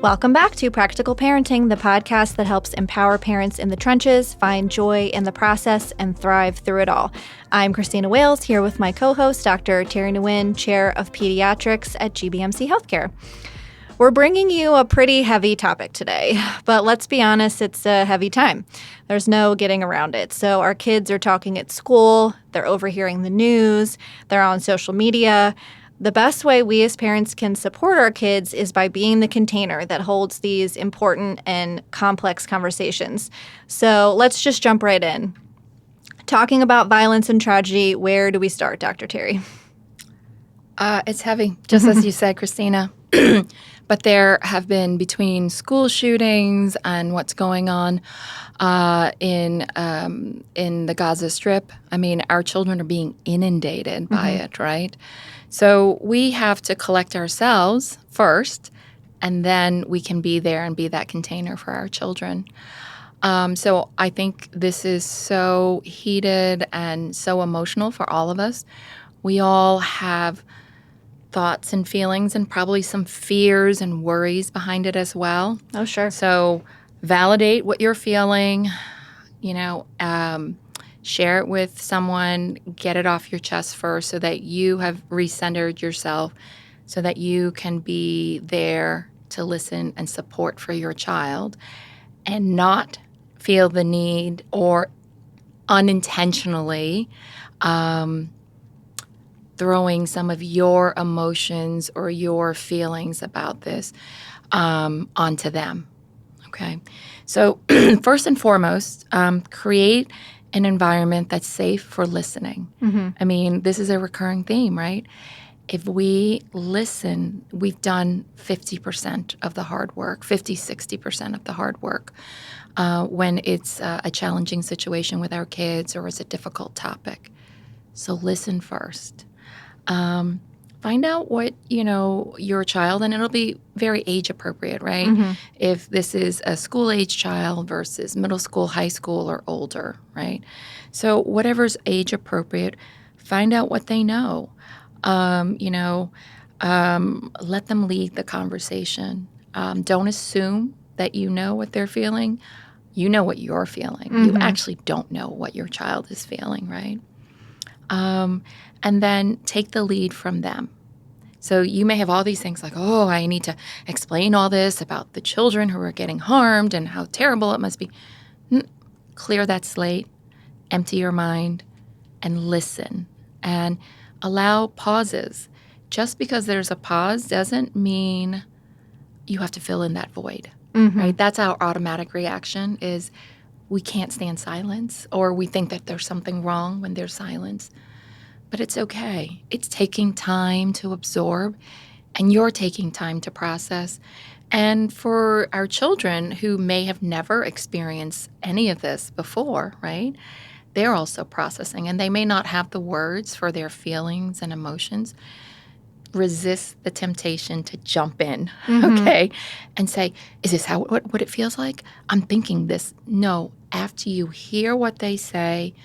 Welcome back to Practical Parenting, the podcast that helps empower parents in the trenches, find joy in the process, and thrive through it all. I'm Christina Wales, here with my co-host, Dr. Terry Nguyen, Chair of Pediatrics at GBMC Healthcare. We're bringing you a pretty heavy topic today, but let's be honest, it's a heavy time. There's no getting around it. So our kids are talking at school, they're overhearing the news, they're on social media. The best way we as parents can support our kids is by being the container that holds these important and complex conversations. So let's just jump right in. Talking about violence and tragedy, where do we start, Dr. Terry? It's heavy, just as you said, Christina. But there have been, between school shootings and what's going on in the Gaza Strip, I mean, our children are being inundated by it, right? So we have to collect ourselves first, and then we can be there and be that container for our children. So I think this is so heated and so emotional for all of us. We all have thoughts and feelings and probably some fears and worries behind it as well. Oh, sure. So validate what you're feeling, share it with someone, get it off your chest first so that you have recentered yourself so that you can be there to listen and support for your child and not feel the need or unintentionally throwing some of your emotions or your feelings about this onto them, okay? So first and foremost, create an environment that's safe for listening. I mean, this is a recurring theme, right? If we listen, we've done 50% of the hard work, 60% of the hard work when it's a challenging situation with our kids or it's a difficult topic. So listen first. Find out what, your child, and it'll be very age appropriate, right? If this is a school age child versus middle school, high school, or older, right? So whatever's age appropriate, find out what they know. Let them lead the conversation. Don't assume that you know what they're feeling. You know what you're feeling. You actually don't know what your child is feeling, right? And then take the lead from them. So you may have all these things like, oh, I need to explain all this about the children who are getting harmed and how terrible it must be. Clear that slate, empty your mind, and listen. And allow pauses. Just because there's a pause doesn't mean you have to fill in that void, right? That's our automatic reaction is we can't stand silence, or we think that there's something wrong when there's silence. But it's okay. It's taking time to absorb, and you're taking time to process. And for our children who may have never experienced any of this before, right? They're also processing, and they may not have the words for their feelings and emotions. Resist the temptation to jump in, okay? And say, is this what it feels like? I'm thinking this. No, after you hear what they say,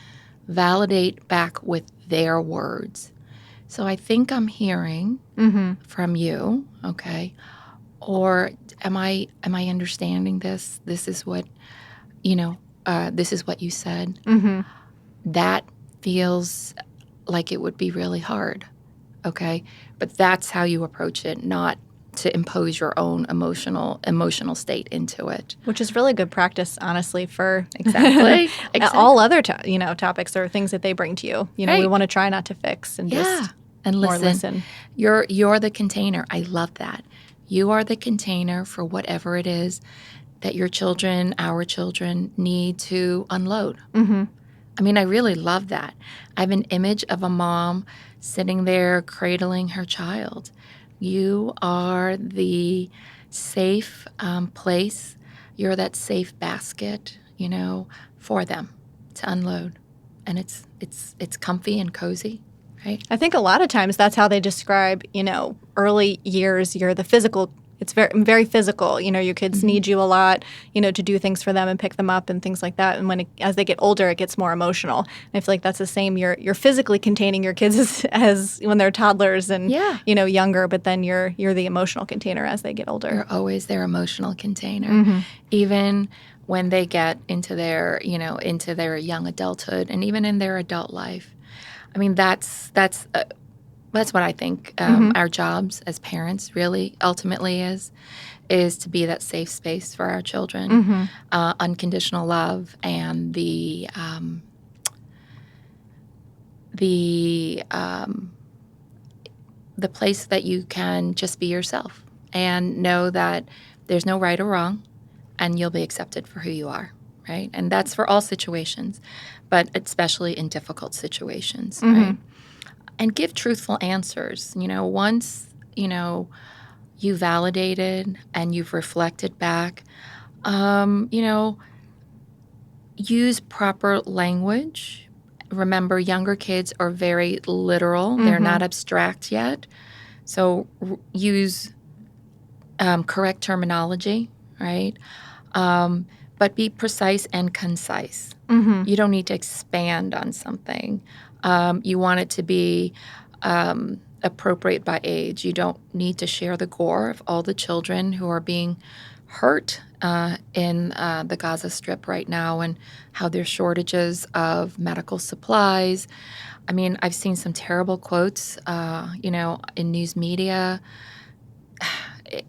validate back with their words. So I think I'm hearing from you, okay? Or am I understanding this? This is what, this is what you said. That feels like it would be really hard, okay? But that's how you approach it, not to impose your own emotional state into it. Which is really good practice, honestly, for exactly. all other topics or things that they bring to you. We want to try not to fix and just and more listen. You're the container. I love that. You are the container for whatever it is that your children, our children, need to unload. I mean, I really love that. I have an image of a mom sitting there cradling her child. You are the safe place. You're that safe basket, for them to unload. And it's comfy and cozy, right? I think a lot of times that's how they describe, early years. You're the physical it's very, very physical. Your kids need you a lot, to do things for them and pick them up and things like that. And as they get older, it gets more emotional. And I feel like that's the same. You're physically containing your kids as when they're toddlers and, younger, but then you're the emotional container as they get older. You're always their emotional container. Even when they get into their young adulthood and even in their adult life. I mean, that's what I think our jobs as parents really ultimately is to be that safe space for our children, unconditional love, and the place that you can just be yourself and know that there's no right or wrong, and you'll be accepted for who you are, right? And that's for all situations, but especially in difficult situations, right? And give truthful answers. Once, you validated and you've reflected back, use proper language. Remember, younger kids are very literal. They're not abstract yet. So use correct terminology, right? But be precise and concise. You don't need to expand on something. You want it to be appropriate by age. You don't need to share the gore of all the children who are being hurt in the Gaza Strip right now and how there's shortages of medical supplies. I mean, I've seen some terrible quotes, in news media.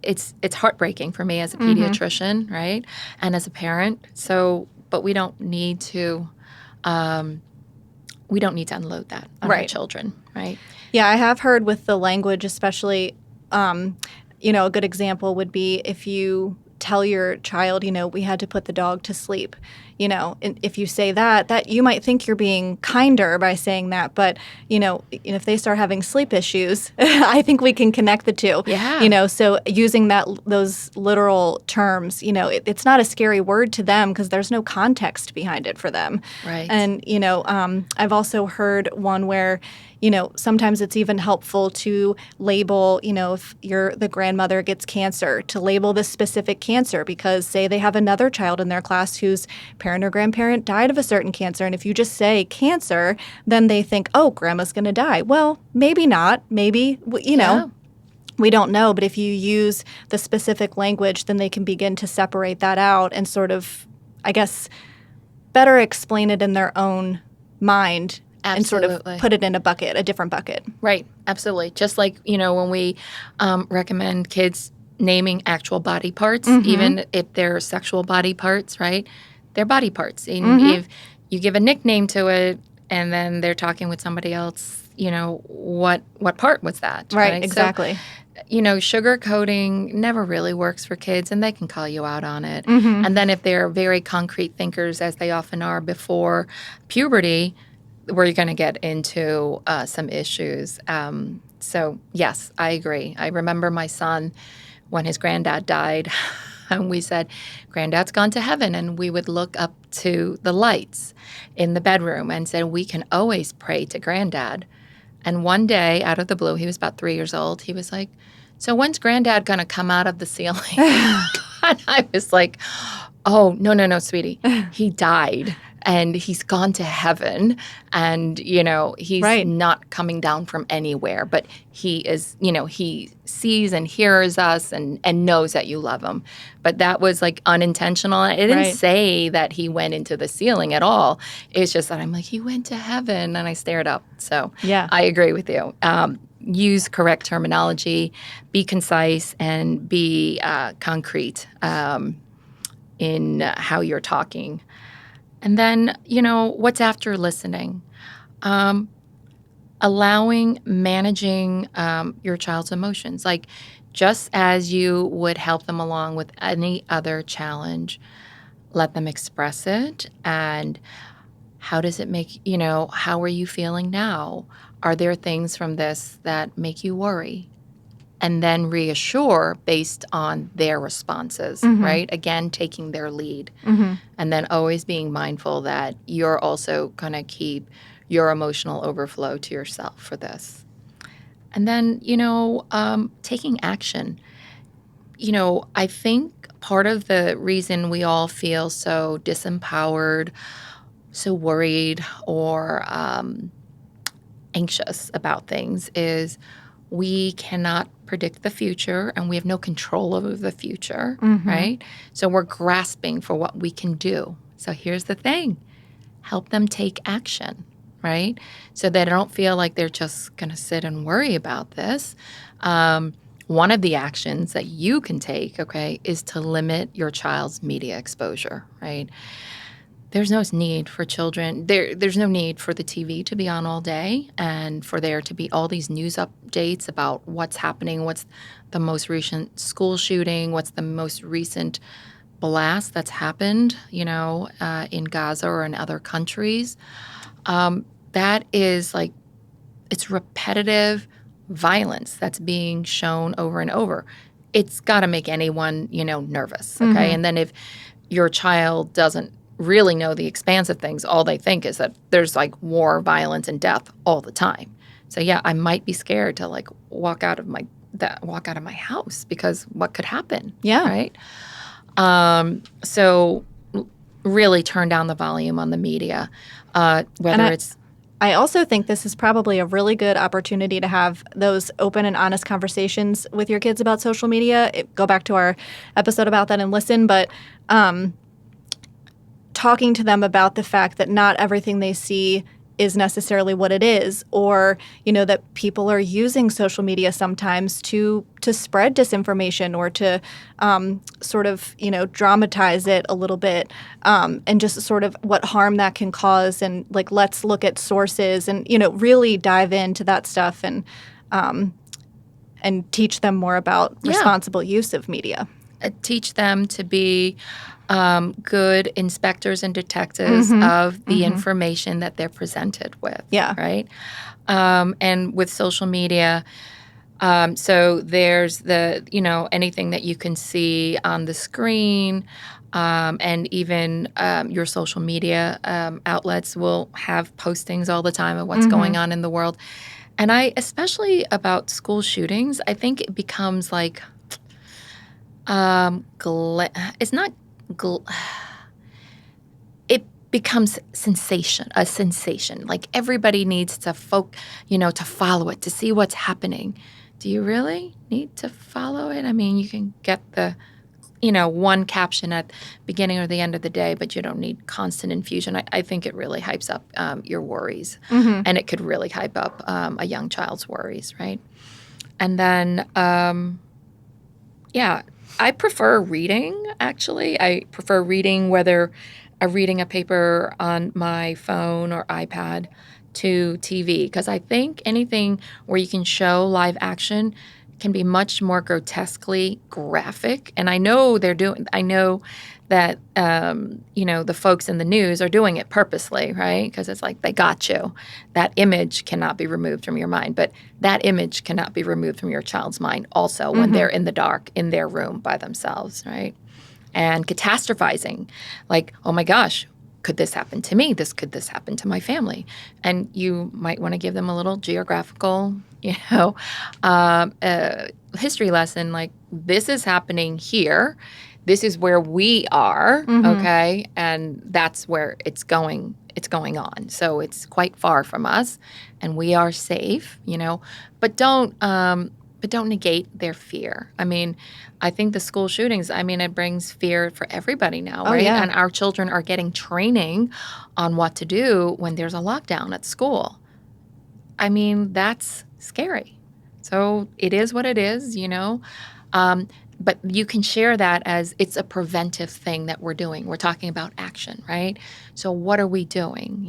It's heartbreaking for me as a pediatrician, right, and as a parent. So, but we don't need to unload that on our children, right? Yeah, I have heard with the language, especially, a good example would be if you tell your child, we had to put the dog to sleep. And if you say that you might think you're being kinder by saying that, but if they start having sleep issues, I think we can connect the two. Yeah. So using those literal terms, it's not a scary word to them because there's no context behind it for them. Right. And I've also heard one where sometimes it's even helpful to label, if the grandmother gets cancer, to label this specific cancer because say they have another child in their class whose parent or grandparent died of a certain cancer. And if you just say cancer, then they think, oh, grandma's going to die. Well, maybe not. Maybe, we don't know. But if you use the specific language, then they can begin to separate that out and sort of, I guess, better explain it in their own mind. Absolutely. And sort of put it in a different bucket. Right. Absolutely. Just like, when we recommend kids naming actual body parts, even if they're sexual body parts, right? They're body parts. And if you give a nickname to it and then they're talking with somebody else, what part was that? Right? Exactly. So, sugarcoating never really works for kids, and they can call you out on it. And then if they're very concrete thinkers, as they often are before puberty, we're going to get into some issues. So, yes, I agree. I remember my son when his granddad died, and we said, Granddad's gone to heaven. And we would look up to the lights in the bedroom and said, we can always pray to Granddad. And one day, out of the blue, he was about 3 years old, he was like, so when's Granddad going to come out of the ceiling? And I was like, oh, no, sweetie. He died. And he's gone to heaven, and, he's not coming down from anywhere. But he is, he sees and hears us and knows that you love him. But that was, like, unintentional. It didn't say that he went into the ceiling at all. It's just that I'm like, he went to heaven, and I stared up. So I agree with you. Use correct terminology, be concise, and be concrete in how you're talking. And then, what's after listening? Managing your child's emotions. Like, just as you would help them along with any other challenge, let them express it. And how does it make, how are you feeling now? Are there things from this that make you worry? And then reassure based on their responses, right? Again, taking their lead. And then always being mindful that you're also going to keep your emotional overflow to yourself for this. And then, taking action. I think part of the reason we all feel so disempowered, so worried, or anxious about things is we cannot predict the future and we have no control over the future, right? So we're grasping for what we can do. So here's the thing. Help them take action, right? So they don't feel like they're just going to sit and worry about this. One of the actions that you can take, okay, is to limit your child's media exposure, right? There's no need for children. There's no need for the TV to be on all day and for there to be all these news updates about what's happening, what's the most recent school shooting, what's the most recent blast that's happened, in Gaza or in other countries. That is like, it's repetitive violence that's being shown over and over. It's got to make anyone, nervous, okay? And then if your child doesn't really know the expanse of things, all they think is that there's like war, violence, and death all the time. So yeah, I might be scared to like walk out of my house because what could happen? Yeah. Right. So really turn down the volume on the media, I also think this is probably a really good opportunity to have those open and honest conversations with your kids about social media. Go back to our episode about that and listen, but talking to them about the fact that not everything they see is necessarily what it is, or that people are using social media sometimes to spread disinformation or to sort of dramatize it a little bit, and just sort of what harm that can cause, and like let's look at sources and really dive into that stuff and teach them more about responsible use of media. Teach them to be good inspectors and detectives of the information that they're presented with. Yeah. Right. And with social media, so there's anything that you can see on the screen, and even your social media outlets will have postings all the time of what's going on in the world. And especially about school shootings, I think it becomes like, it's not. It becomes a sensation. Like everybody needs to to follow it, to see what's happening. Do you really need to follow it? I mean, you can get the, one caption at beginning or the end of the day, but you don't need constant infusion. I think it really hypes up your worries, and it could really hype up a young child's worries, right? And then, I prefer reading, actually. I prefer reading, whether I'm reading a paper on my phone or iPad, to TV, because I think anything where you can show live action can be much more grotesquely graphic. And I know that, the folks in the news are doing it purposely, right? Because it's like, they got you. That image cannot be removed from your mind. But that image cannot be removed from your child's mind also when they're in the dark, in their room by themselves, right? And catastrophizing, like, oh my gosh, could this happen to me? Could this happen to my family? And you might want to give them a little geographical, history lesson, like, this is happening here. This is where we are, okay? And that's where it's going on. So it's quite far from us, and we are safe, But don't negate their fear. I mean, I think the school shootings, it brings fear for everybody now, right? Yeah. And our children are getting training on what to do when there's a lockdown at school. That's scary. So it is what it is, But you can share that as it's a preventive thing that we're doing. We're talking about action, right? So what are we doing,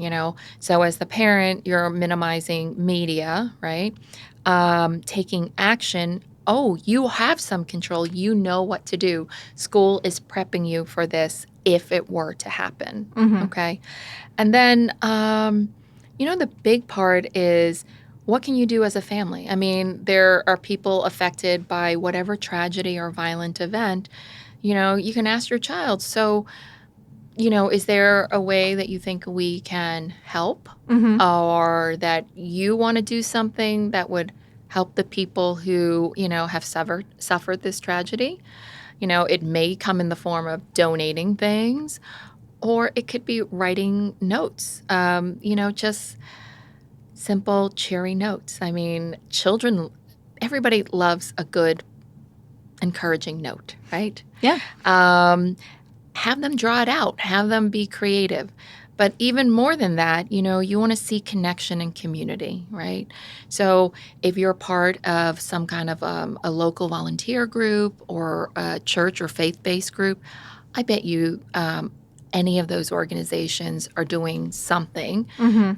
So as the parent, you're minimizing media, right? Taking action. Oh, you have some control. You know what to do. School is prepping you for this if it were to happen, okay? And then, the big part is, what can you do as a family? There are people affected by whatever tragedy or violent event. You can ask your child, so, is there a way that you think we can help? Or that you want to do something that would help the people who, have suffered this tragedy. It may come in the form of donating things, or it could be writing notes, just simple, cheery notes. I mean, everybody loves a good, encouraging note, right? Yeah. Have them draw it out, have them be creative. But even more than that, you want to see connection and community, right? So if you're part of some kind of a local volunteer group or a church or faith-based group, I bet you any of those organizations are doing something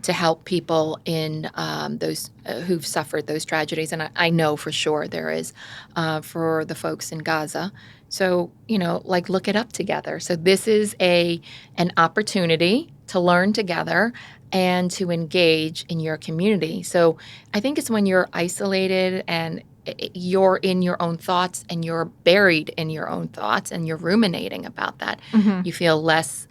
to help people in those who've suffered those tragedies. And I know for sure there is for the folks in Gaza. So, look it up together. So this is an opportunity to learn together and to engage in your community. So I think it's when you're isolated and you're in your own thoughts and you're buried in your own thoughts and you're ruminating about that, you feel less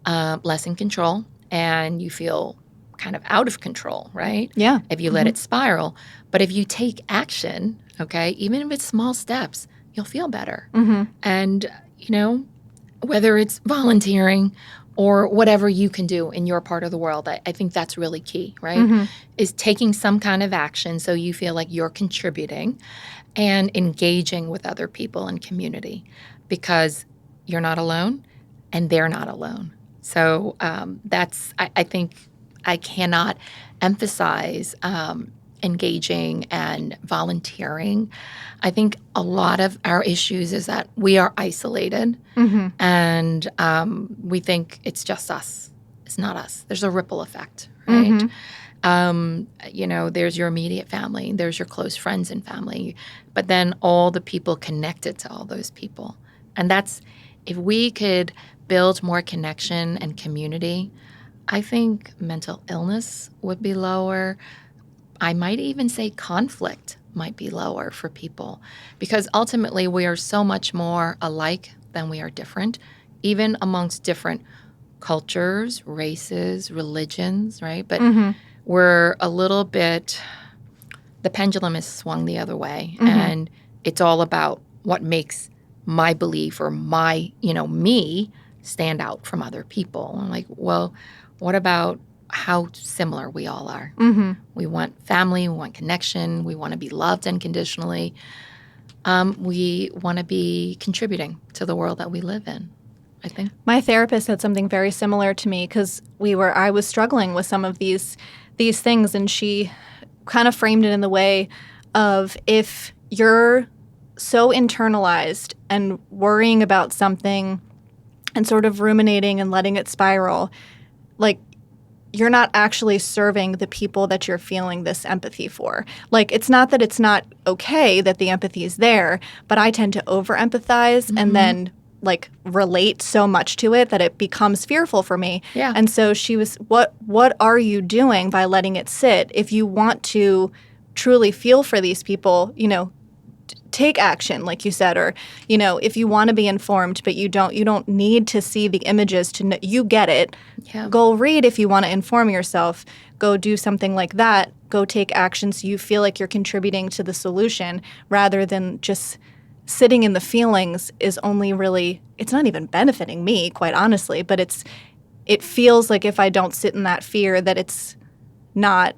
in control and you feel kind of out of control, right? Yeah. If you let it spiral. But if you take action, okay, even if it's small steps, you'll feel better. And, whether it's volunteering or whatever you can do in your part of the world, I think that's really key, right? Is taking some kind of action so you feel like you're contributing and engaging with other people in community, because you're not alone and they're not alone. So I think I cannot emphasize engaging and volunteering. I think a lot of our issues is that we are isolated and we think it's just us. It's not us. There's a ripple effect, right? There's your immediate family, there's your close friends and family, but then all the people connected to all those people. And if we could build more connection and community, I think mental illness would be lower. I might even say conflict might be lower for people, because ultimately we are so much more alike than we are different, even amongst different cultures, races, religions, right? But we're a little bit, the pendulum is swung the other way, and it's all about what makes my belief or my, me stand out from other people. I'm like, well, what about how similar we all are? We want family, we want connection, we want to be loved unconditionally. We want to be contributing to the world that we live in, I think. My therapist said something very similar to me, because I was struggling with some of these things, and she kind of framed it in the way of, if you're so internalized and worrying about something and sort of ruminating and letting it spiral, like, you're not actually serving the people that you're feeling this empathy for. Like, it's not that it's not okay that the empathy is there, but I tend to over-empathize and then, relate so much to it that it becomes fearful for me. Yeah. And so she was, what are you doing by letting it sit? If you want to truly feel for these people, take action, like you said, or, if you want to be informed, but you don't need to see the images to know, you get it. Yeah. Go read if you want to inform yourself. Go do something like that. Go take action so you feel like you're contributing to the solution, rather than just sitting in the feelings is only really, it's not even benefiting me, quite honestly, but it feels like if I don't sit in that fear, that it's not.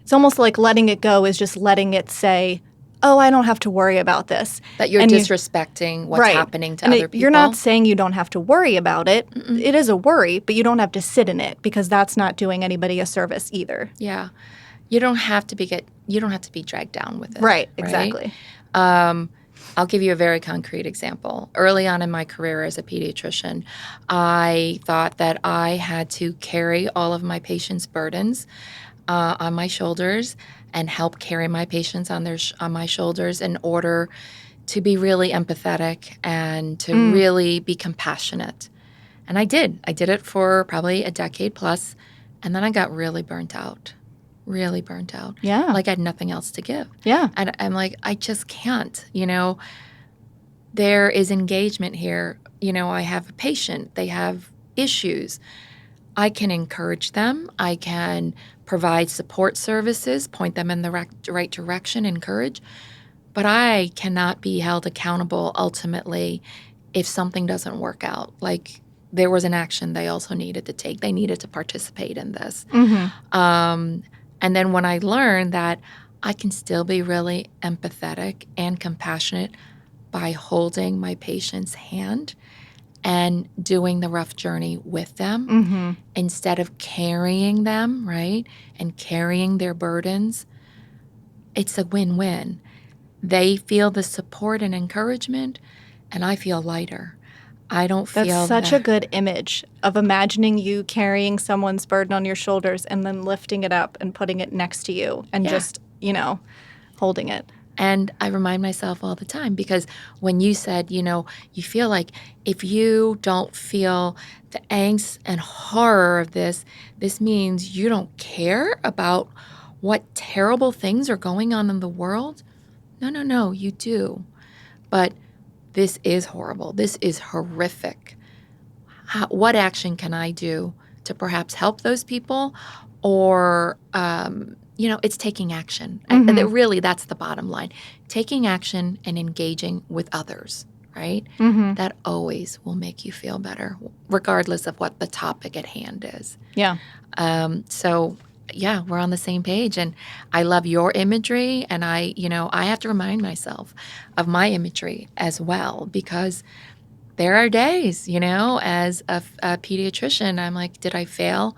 It's almost like letting it go is just letting it say, oh, I don't have to worry about this. That you're disrespecting what's happening to other people. You're not saying you don't have to worry about it. It is a worry, but you don't have to sit in it, because that's not doing anybody a service either. Yeah. You don't have to be dragged down with it. Right, exactly. I'll give you a very concrete example. Early on in my career as a pediatrician, I thought that I had to carry all of my patients' burdens on my shoulders and help carry my patients on my shoulders in order to be really empathetic and to really be compassionate. And I did. I did it for probably a decade plus, and then I got really burnt out. Yeah. Like I had nothing else to give. Yeah. And I'm like, I just can't, There is engagement here. I have a patient. They have issues. I can encourage them. I can provide support services, point them in the right direction, encourage. But I cannot be held accountable ultimately if something doesn't work out. Like there was an action they also needed to take. They needed to participate in this. And then when I learned that I can still be really empathetic and compassionate by holding my patient's hand and doing the rough journey with them instead of carrying them, right, and carrying their burdens, it's a win-win. They feel the support and encouragement, and I feel lighter. I don't feel That's such a good image of imagining you carrying someone's burden on your shoulders and then lifting it up and putting it next to you and just, holding it. And I remind myself all the time because when you said, you feel like if you don't feel the angst and horror of this means you don't care about what terrible things are going on in the world. No, you do. But this is horrible. This is horrific. What action can I do to perhaps help those people? Or, it's taking action. And really, that's the bottom line. Taking action and engaging with others, right? That always will make you feel better, regardless of what the topic at hand is. Yeah. Yeah, we're on the same page. And I love your imagery. And I have to remind myself of my imagery as well, because there are days, as a pediatrician, I'm like, did I fail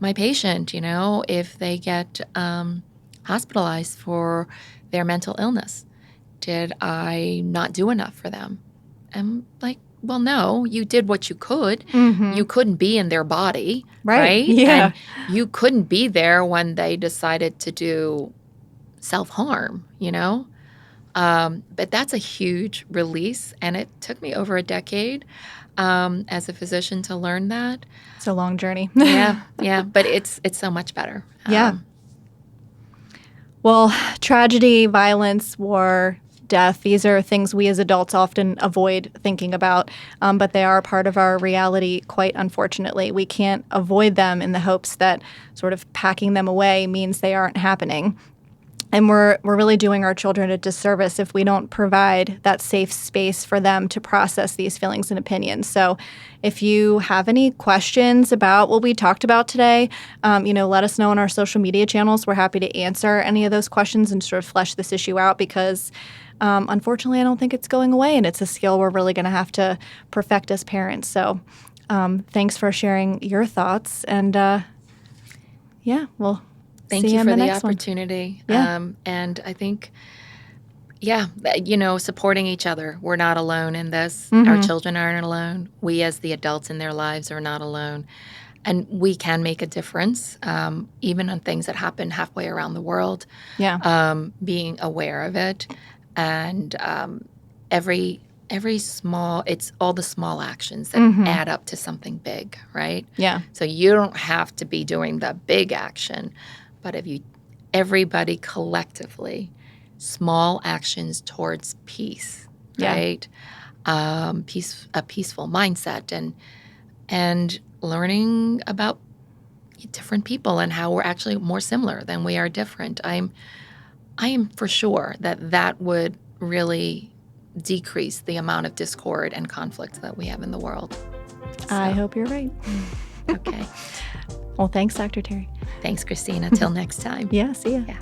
my patient, if they get hospitalized for their mental illness? Did I not do enough for them? I'm like, well, no, you did what you could. You couldn't be in their body, right? Yeah. And you couldn't be there when they decided to do self-harm, But that's a huge release, and it took me over a decade as a physician to learn that. It's a long journey. Yeah, but it's so much better. Yeah. Well, tragedy, violence, war, death, these are things we as adults often avoid thinking about, but they are part of our reality, quite unfortunately. We can't avoid them in the hopes that sort of packing them away means they aren't happening. And we're really doing our children a disservice if we don't provide that safe space for them to process these feelings and opinions. So if you have any questions about what we talked about today, let us know on our social media channels. We're happy to answer any of those questions and sort of flesh this issue out because unfortunately, I don't think it's going away, and it's a skill we're really going to have to perfect as parents. So thanks for sharing your thoughts. And we'll Thank see you in for the the next one. opportunity. Yeah. And I think, supporting each other. We're not alone in this. Our children aren't alone. We as the adults in their lives are not alone. And we can make a difference, even on things that happen halfway around the world. Yeah. Being aware of it. And it's all the small actions that add up to something big, right? Yeah. So you don't have to be doing the big action, but everybody collectively, small actions towards peace, right? A peaceful mindset and learning about different people and how we're actually more similar than we are different. I am for sure that would really decrease the amount of discord and conflict that we have in the world. So, I hope you're right. Okay. Well, thanks, Dr. Terry. Thanks, Christina. Till next time. Yeah, see ya. Yeah.